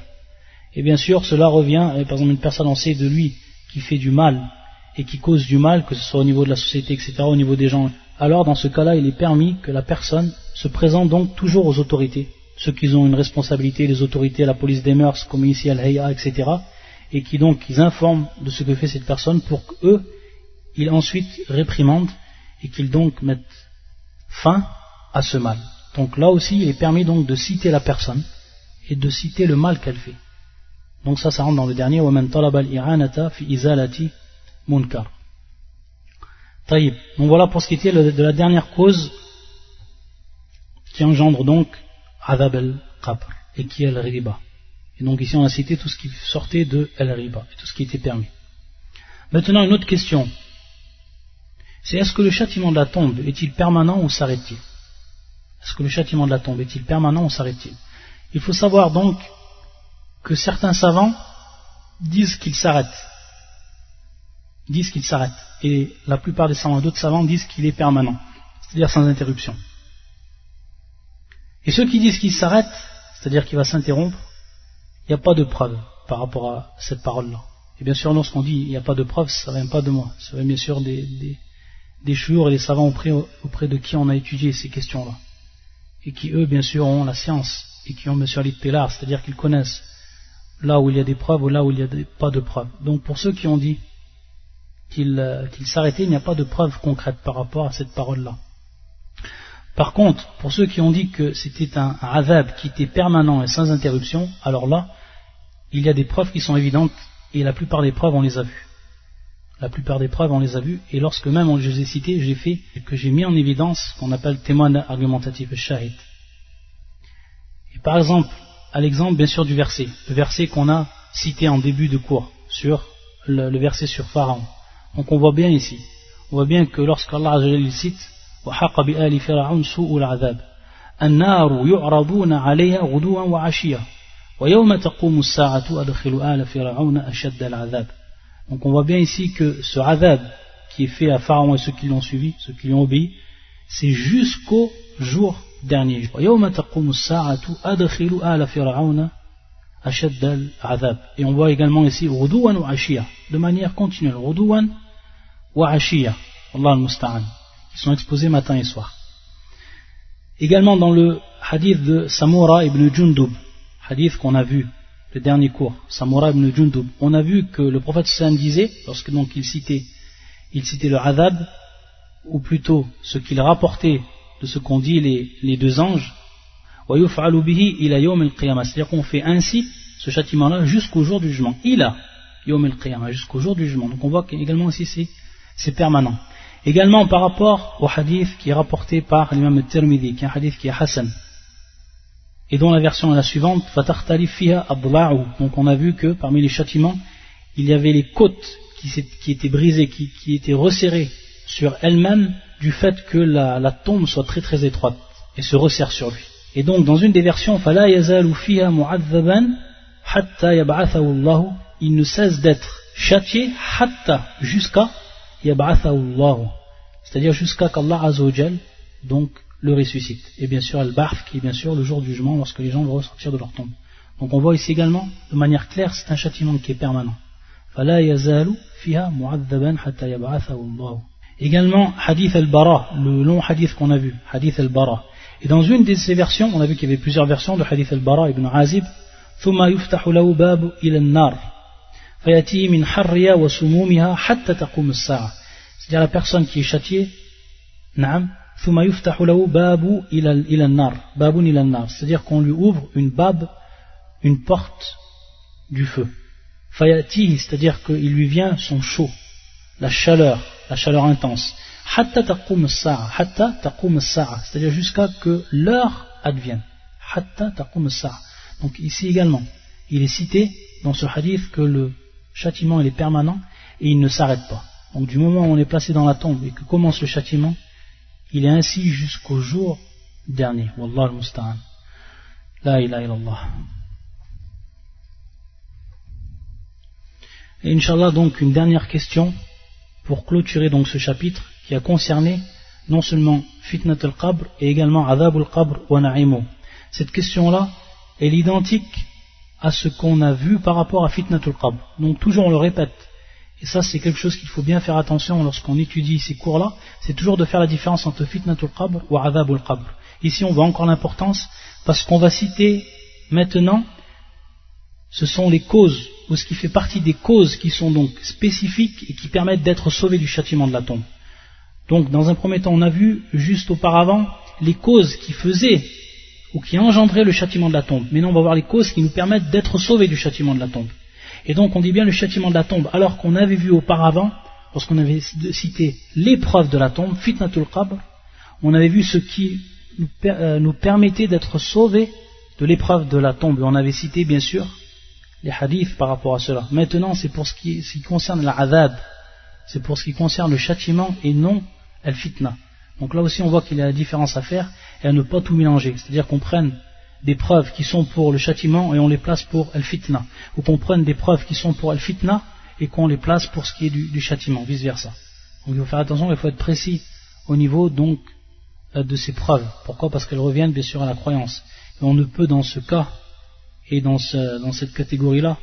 Et bien sûr cela revient, par exemple une personne, on sait de lui qui fait du mal et qui cause du mal, que ce soit au niveau de la société, etc., au niveau des gens, alors dans ce cas-là il est permis que la personne se présente donc toujours aux autorités, ceux qui ont une responsabilité, les autorités, la police des mœurs, comme ici al-hay'a, etc., et qui donc ils informent de ce que fait cette personne pour qu'eux ils ensuite réprimandent et qu'ils donc mettent fin à ce mal. Donc là aussi il est permis donc de citer la personne et de citer le mal qu'elle fait. Donc ça rentre dans le dernier, وَمَنْ طَلَبَ الْإِعَانَةَ فِي إِزَالَةِ مُنْكَرٍ. Taïb. Donc voilà pour ce qui était de la dernière cause qui engendre donc adab al-qabr et qui est al-riba. Et donc ici on a cité tout ce qui sortait de al-riba et tout ce qui était permis. Maintenant une autre question, c'est est-ce que le châtiment de la tombe est-il permanent ou s'arrête-t-il? Est-ce que le châtiment de la tombe est-il permanent ou s'arrête-t-il? Il faut savoir donc que certains savants disent qu'il s'arrête. Et la plupart des savants, d'autres savants disent qu'il est permanent, c'est-à-dire sans interruption. Et ceux qui disent qu'il s'arrête, c'est-à-dire qu'il va s'interrompre, il n'y a pas de preuve par rapport à cette parole-là. Et bien sûr, lorsqu'on dit il n'y a pas de preuve, ça ne vient pas de moi. Ça vient bien sûr des chouurs et des savants auprès de qui on a étudié ces questions-là. Et qui, eux, bien sûr, ont la science et qui ont bien sûr l'ittilar, c'est-à-dire qu'ils connaissent là où il y a des preuves ou là où il n'y a pas de preuves. Donc pour ceux qui ont dit qu'il s'arrêtait, il n'y a pas de preuve concrète par rapport à cette parole-là. Par contre, pour ceux qui ont dit que c'était un azab qui était permanent et sans interruption, alors là, il y a des preuves qui sont évidentes et la plupart des preuves on les a vues. Et lorsque même je les ai citées, j'ai mis en évidence ce qu'on appelle témoin argumentatif, shahid. Et par exemple, à l'exemple bien sûr du verset, le verset qu'on a cité en début de cours, sur le verset sur Pharaon. Donc on voit bien ici, que lorsqu'Allah cite وحق بآل فرعون سوء العذاب النار يعرضون عليها غدوا وعشيا ويوم تقوم الساعة أدخلوا آل فرعون أشد العذاب. Donc on voit bien ici que ce azab qui est fait à Pharaon et ceux qui l'ont suivi, ceux qui lui ont obéi, c'est jusqu'au jour dernier. ويوم تقوم الساعة أدخلوا آل فرعون أشد العذاب. Et on voit également ici غدوا وعشيا, de manière continuelle, غدوا وعشيا, Allah al-Musta'an. Ils sont exposés matin et soir. Également dans le hadith de Samura ibn Jundub, hadith qu'on a vu, le dernier cours, Samura ibn Jundub, on a vu que le prophète sallam disait, lorsque donc il citait le adab, ou plutôt ce qu'il rapportait de ce qu'ont dit les deux anges, وَيُفْعَلُ بِهِ إِلَى يَوْمِ الْقِيَامَةِ, c'est-à-dire qu'on fait ainsi ce châtiment-là jusqu'au jour du jugement. Ila يَوْمِ الْقِيَامَةِ, jusqu'au jour du jugement. Donc on voit qu'également ici c'est permanent. Également par rapport au hadith qui est rapporté par l'imam al-Tirmidhi, qui est un hadith qui est Hassan, et dont la version est la suivante, فَتَخْتَلِفْ فِيهَا أَضْلَعُ. Donc on a vu que parmi les châtiments, il y avait les côtes qui étaient brisées, qui étaient resserrées sur elles-mêmes du fait que la tombe soit très très étroite et se resserre sur lui. Et donc dans une des versions, فَلَا يَزَالُ فِيهَا مُعَذَّبًا حَتَّى يَبْعَثَهُ اللَّهُ, il ne cesse d'être châtié hatta, jusqu'à c'est-à-dire jusqu'à qu'Allah Azzawajal donc le ressuscite. Et bien sûr al-Ba'th, qui est bien sûr le jour du jugement, lorsque les gens vont ressortir de leur tombe. Donc on voit ici également de manière claire, c'est un châtiment qui est permanent. فَلَا يَزَالُ فِيهَا مُعَذَّبًا حَتَّى يَبْعَثَهُ اللَّهُ. Également hadith al-Bara, le long hadith qu'on a vu, hadith al-Bara. Et dans une de ces versions, on a vu qu'il y avait plusieurs versions de hadith al-Bara ibn Azib, ثم يفتح له باب إلى النار فيأتيه من حرها وسمومها حتى تقوم الساعة. C'est-à-dire la personne qui est châtiée, نعم, ثم يفتح له باب إلى النار, باب إلى النار, c'est-à-dire qu'on lui ouvre une porte du feu. فيأتيه, c'est-à-dire qu'il lui vient son chaud, la chaleur intense. حتى تقوم الساعة, حتى تقوم الساعة, c'est-à-dire jusqu'à que l'heure advienne. حتى تقوم الساعة. Donc ici également, il est cité dans ce hadith que le châtiment il est permanent et il ne s'arrête pas. Donc du moment où on est placé dans la tombe et que commence le châtiment, il est ainsi jusqu'au jour dernier. Wallah al-musta'an. La ilaha illallah. Et Inch'Allah, donc une dernière question pour clôturer donc ce chapitre qui a concerné non seulement fitnat al-qabr et également adhab al-qabr wa na'imu. Cette question-là, elle est identique à ce qu'on a vu par rapport à fitnat al-qabr. Donc toujours on le répète. Et ça c'est quelque chose qu'il faut bien faire attention lorsqu'on étudie ces cours-là, c'est toujours de faire la différence entre fitnat al-qabr ou adhab al-qabr. Ici on voit encore l'importance parce qu'on va citer maintenant, ce sont les causes, ou ce qui fait partie des causes qui sont donc spécifiques et qui permettent d'être sauvés du châtiment de la tombe. Donc dans un premier temps on a vu juste auparavant les causes qui faisaient ou qui engendraient le châtiment de la tombe. Maintenant on va voir les causes qui nous permettent d'être sauvés du châtiment de la tombe. Et donc on dit bien le châtiment de la tombe, alors qu'on avait vu auparavant, lorsqu'on avait cité l'épreuve de la tombe, fitnatul qabr, on avait vu ce qui nous permettait d'être sauvés de l'épreuve de la tombe. Et on avait cité bien sûr les hadiths par rapport à cela. Maintenant c'est pour ce qui concerne la adhab, c'est pour ce qui concerne le châtiment et non al-fitna. Donc là aussi on voit qu'il y a la différence à faire et à ne pas tout mélanger, c'est-à-dire qu'on prenne des preuves qui sont pour le châtiment et on les place pour al-fitna, ou qu'on prenne des preuves qui sont pour al-fitna et qu'on les place pour ce qui est du châtiment, vice versa. Donc il faut faire attention, il faut être précis au niveau donc de ces preuves. Pourquoi? Parce qu'elles reviennent bien sûr à la croyance. Et on ne peut dans ce cas et dans cette catégorie-là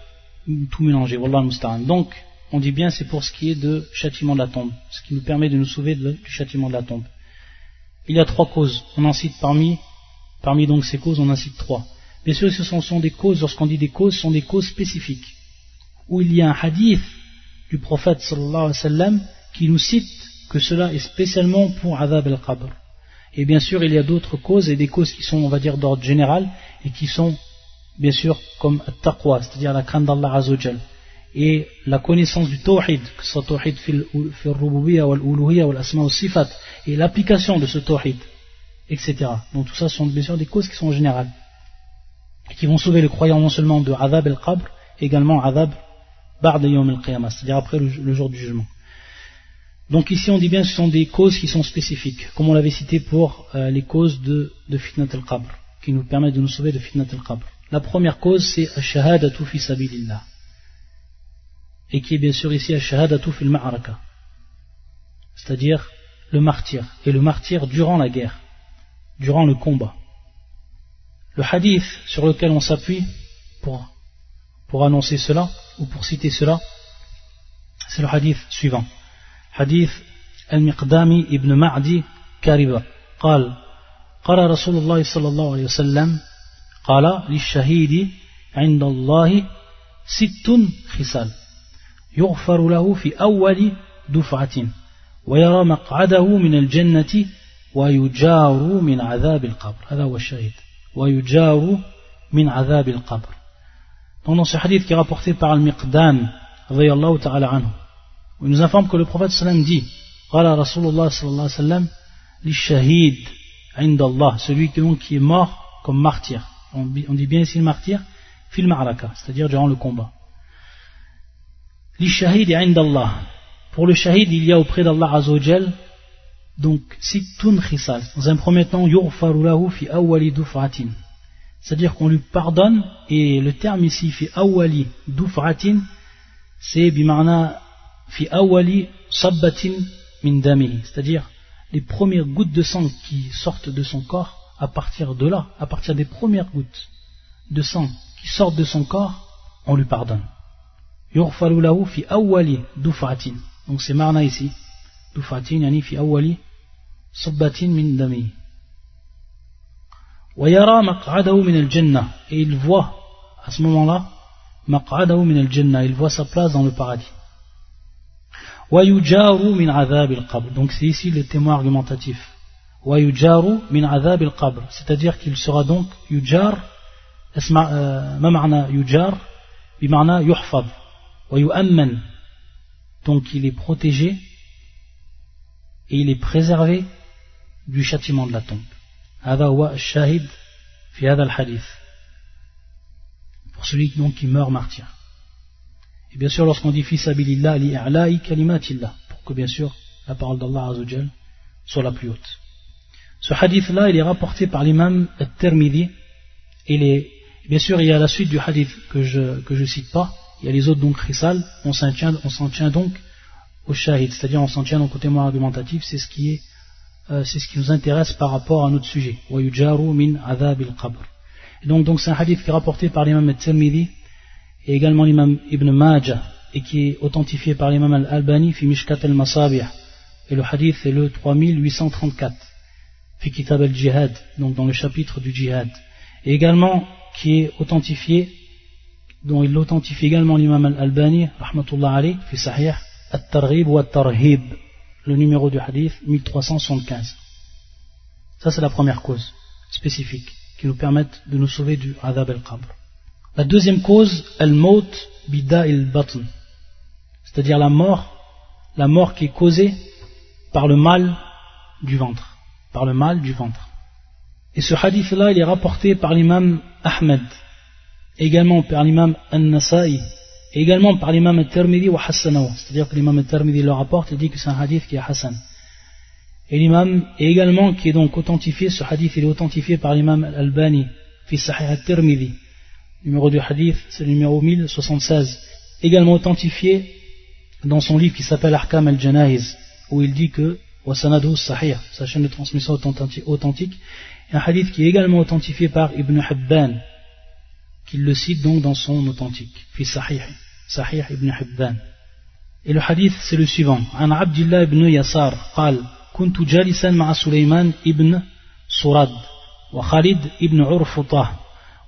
tout mélanger. Wallah al-musta'an. Donc on dit bien c'est pour ce qui est de châtiment de la tombe, ce qui nous permet de nous sauver du châtiment de la tombe. Il y a 3 causes, on en cite parmi donc ces causes, on en cite 3. Bien sûr, ce sont des causes, lorsqu'on dit des causes, ce sont des causes spécifiques, où il y a un hadith du prophète sallallahu alayhi wa sallam qui nous cite que cela est spécialement pour adhab al-qabr. Et bien sûr, il y a d'autres causes, et des causes qui sont, on va dire, d'ordre général, et qui sont, bien sûr, comme at-taqwa, c'est-à-dire la crainte d'Allah azza wa jal, et la connaissance du tawhid, que ce soit tawhid fil rububiyya wal uluhiyya wal asma wa sifat, et l'application de ce tawhid, etc. Donc tout ça sont bien sûr des causes qui sont générales, et qui vont sauver le croyant non seulement de adhab al-qabr, également adhab ba'da yawm al-qiyamah, c'est-à-dire après le jour du jugement. Donc ici on dit bien que ce sont des causes qui sont spécifiques, comme on l'avait cité pour les causes de fitnat al-qabr, qui nous permettent de nous sauver de fitnat al-qabr. La première cause c'est ash-shahadatu fi sabilillah, et qui est bien sûr ici ash-shahadatu fil ma'araka, c'est-à-dire le martyr, et le martyr durant la guerre, durant le combat. Le hadith sur lequel on s'appuie pour annoncer cela, ou pour citer cela, c'est le hadith suivant. Hadith al-Miqdami ibn Ma'di Kariba. قال رسول الله صلى الله عليه وسلم قال للشهيد عند الله 6 خصال يغفر له في أول دفعة ويرى مقعده من الجنة ويجار من عذاب القبر. هذا هو الشهيد. ويجار من عذاب القبر. Donc dans ce hadith qui est rapporté par Al-Miqdam radiyallahu ta'ala anhu, où il nous informe que le prophète sallam dit قال رسول الله صلى الله عليه وسلم للشهيد عند الله, celui qui est mort comme martyr. On dit bien ici le martyr fil ma'araka, c'est-à-dire durant le combat. للشهيد عند الله, pour le shahid il y a auprès d'Allah azza wa jal donc sittun khisal. Dans un premier temps yughfaru lahu fi awwali duf'atin, c'est-à-dire qu'on lui pardonne, et le terme ici fi awwali duf'atin c'est bima'na fi awwali sabbatin min damihi, c'est-à-dire les premières gouttes de sang qui sortent de son corps, à partir de là, à partir des premières gouttes de sang qui sortent de son corps, on lui pardonne. Yughfaru lahu fi awwali duf'atin, donc c'est marna ici, duf'atin yani fi awwali sabbatin min damihi. Wa yara maq'adahu min al-jannah, et il voit à ce moment-là, maq'adahu min al-jannah, il voit sa place dans le paradis. Wa yujaru min adhab al-qabr. Donc c'est ici le témoin argumentatif. Wa yujaru min adhab al-qabr, c'est-à-dire qu'il sera donc yujar, ma ma'na yujar, bi ma'na yuhfaz, wa yu'amman. Donc il est protégé et il est préservé du châtiment de la tombe. Hada huwa ash-shahid fi hada al-hadith. Pour celui donc qui meurt martyr. Et bien sûr, lorsqu'on dit fi sabilillah li'a'la'i kalimatillah, pour que bien sûr la parole d'Allah Azza wa Jal soit la plus haute. Ce hadith-là, il est rapporté par l'imam At-Tirmidhi. Bien sûr, il y a la suite du hadith que je cite pas. Il y a les autres donc khisal. On s'en tient donc au shahid, c'est-à-dire on s'en tient donc au témoin argumentatif. C'est ce qui nous intéresse par rapport à notre sujet. Wa yujaru min adhab al-qabr. Et donc c'est un hadith qui est rapporté par l'imam At-Tirmidhi et également l'imam Ibn Majah et qui est authentifié par l'imam Al-Albani fi Mishkat al-Masabih. Et le hadith est le 3834 fi Kitab al-Jihad, donc dans le chapitre du Jihad. Et également qui est authentifié, dont il l'authentifie également l'imam Al-Albani rahmatullah alayh fi Sahih At-Targhib wa At-Tarhib, le numéro du hadith 1375. Ça c'est la première cause spécifique qui nous permettent de nous sauver du adhab al-qabr. La deuxième cause, al-maut bida il-batn, c'est-à-dire la mort qui est causée par le mal du ventre, Et ce hadith-là, il est rapporté par l'imam Ahmed, également par l'imam An-Nasa'i, et également par l'imam At-Tirmidhi wa Hassanahu, c'est-à-dire que l'imam At-Tirmidhi le rapporte et dit que c'est un hadith qui est Hassan. Et l'imam, et également qui est donc authentifié, ce hadith il est authentifié par l'imam Al-Albani, fi Sahih At-Tirmidhi. Numéro du hadith, c'est le numéro 1076. Également authentifié dans son livre qui s'appelle Ahkam al-Janahiz, où il dit que, wa sanadu sahih, sa chaîne de transmission authentique, et un hadith qui est également authentifié par Ibn Hibban, qui le cite donc dans son authentique, fi Sahih Ibn Hibban. Et le hadith c'est le suivant. An Abdillah ibn Yasar, qal, كنت جالسا مع سليمان ابن سرد وخالد ابن عرفطة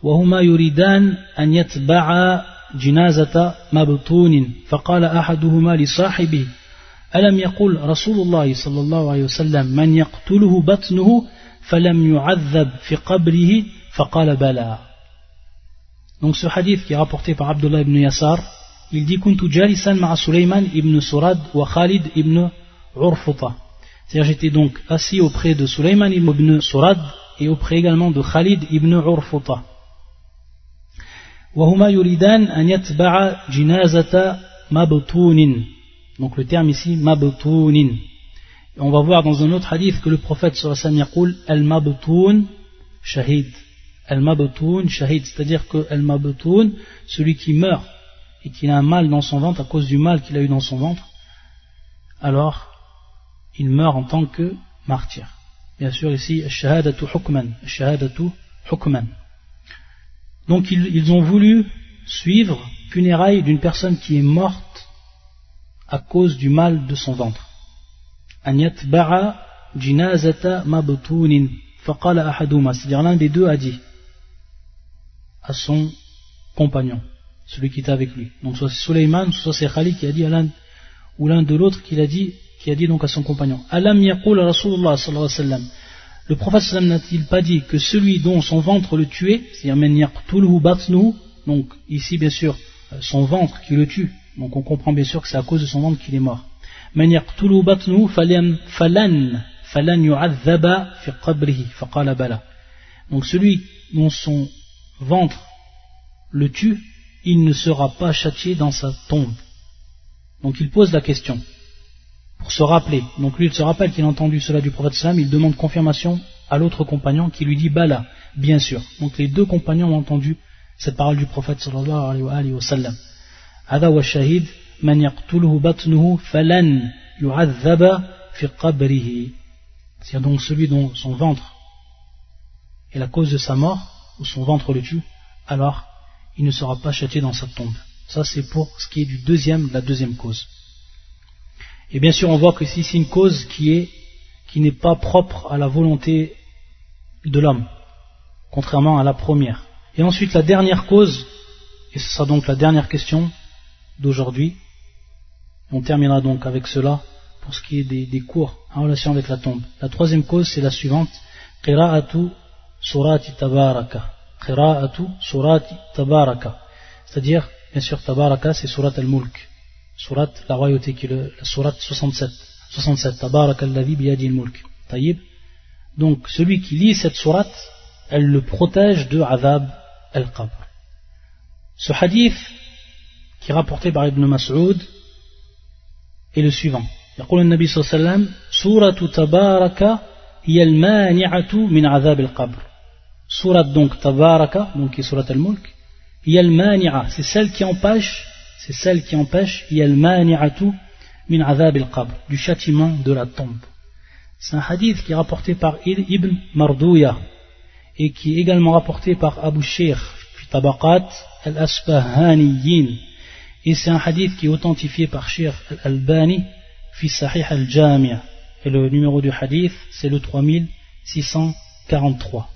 وهما يريدان أن يتبعا جنازة مبطون فقال أحدهما لصاحبه ألم يقل رسول الله صلى الله عليه وسلم من يقتله بطنه فلم يعذب في قبره فقال بلى. Donc ce hadith qui est rapporté par Abdullah ibn Yasar, il dit كنت جالسا مع سليمان ابن سرد وخالد ابن عرفطة. C'est-à-dire j'étais donc assis auprès de Sulayman ibn Surad et auprès également de Khalid ibn Urfuta. وَهُمَا يُرِيدَانَ أَنْ يَتْبَعَ جِنَازَةَ مَبْطُونٍ. Donc le terme ici, مَبْطُونٍ. On va voir dans un autre hadith que le prophète sallallahu alayhi wa sallam يقول al-mabtoun shahid. Al-mabtoun shahid, c'est-à-dire que al-mabtoun, celui qui meurt et qui a un mal dans son ventre à cause du mal qu'il a eu dans son ventre, alors il meurt en tant que martyr. Bien sûr ici, shahadatu hukman. Donc ils ont voulu suivre funérailles d'une personne qui est morte à cause du mal de son ventre. An yatba'a jinazata mabtunin faqala ahaduma, c'est-à-dire l'un des deux a dit à son compagnon, celui qui était avec lui. Donc soit c'est Sulayman, soit c'est Khalid qui a dit à l'un, ou l'un de l'autre qui a dit donc à son compagnon, Alam yaqul Rasulullah sallallahu alayhi wa sallam, le prophète sallallahu alayhi wa sallam n'a-t-il pas dit que celui dont son ventre le tuait, c'est-à-dire men yaqtuluhu batnuhu, donc ici bien sûr son ventre qui le tue, donc on comprend bien sûr que c'est à cause de son ventre qu'il est mort. Men yaqtuluhu batnuhu falan yu'adhaba fi qabrihi faqala bala. Donc celui dont son ventre le tue, il ne sera pas châtié dans sa tombe. Donc il pose la question pour se rappeler. Donc lui il se rappelle qu'il a entendu cela du prophète sallam, il demande confirmation à l'autre compagnon qui lui dit bala, bien sûr. Donc les deux compagnons ont entendu cette parole du prophète sallallahu alayhi wa sallam. Hada wa shahid man yaqtuluhu batnuhu falan yu'adhaba fi qabrihi. C'est donc celui dont son ventre est la cause de sa mort, ou son ventre le tue, alors il ne sera pas châtié dans sa tombe. Ça c'est pour ce qui est de la deuxième cause. Et bien sûr on voit que ici c'est une cause qui n'est pas propre à la volonté de l'homme, contrairement à la première. Et ensuite la dernière cause et ce sera donc la dernière question d'aujourd'hui. On terminera donc avec cela pour ce qui est des cours en relation avec la tombe. La troisième cause, c'est la suivante. Qira'atu surati tabaraka. Qira'atu surati tabaraka. C'est-à-dire, bien sûr, tabaraka, c'est surat al-mulk. Surat la royauté, qui est la surat 67. Tabaraka alladhi biyadi al-mulk. Taïb. Donc, celui qui lit cette surat, elle le protège de azab al-qabr. Ce hadith, qui est rapporté par Ibn Mas'ud, est le suivant. يقول النبي صلى الله عليه وسلم سورة تبارك هي المانعة من عذاب القبر. Surat donc Tabaraka, donc qui est surat al-mulk, هي المانعة, c'est celle qui empêche, هي المانعة من عذاب القبر, du châtiment de la tombe. C'est un hadith qui est rapporté par Ibn Mardouya et qui est également rapporté par Abu Shaykh fi Tabaqat al-Asbahaniyin, et c'est un hadith qui est authentifié par Shaykh al-Albani fi Sahih al-Jami', et le numéro du hadith c'est le 3643.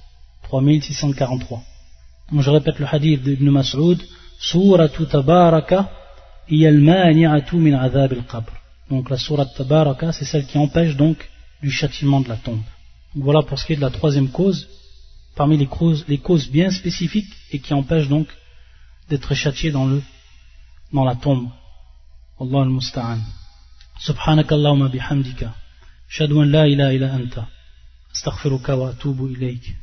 Donc je répète le hadith d'Ibn Mas'ud, Suratu Tabaraka hiya al-mani'atu min adhab al-qabr. Donc la sourate Tabaraka, c'est celle qui empêche donc du châtiment de la tombe. Donc voilà pour ce qui est de la troisième cause, parmi les causes bien spécifiques et qui empêchent donc d'être châtié dans la tombe. Wallahu al-musta'an. Subhanakallahumma bihamdika, ashhadu an la ilaha illa anta, astaghfiruka wa atubu ilayk.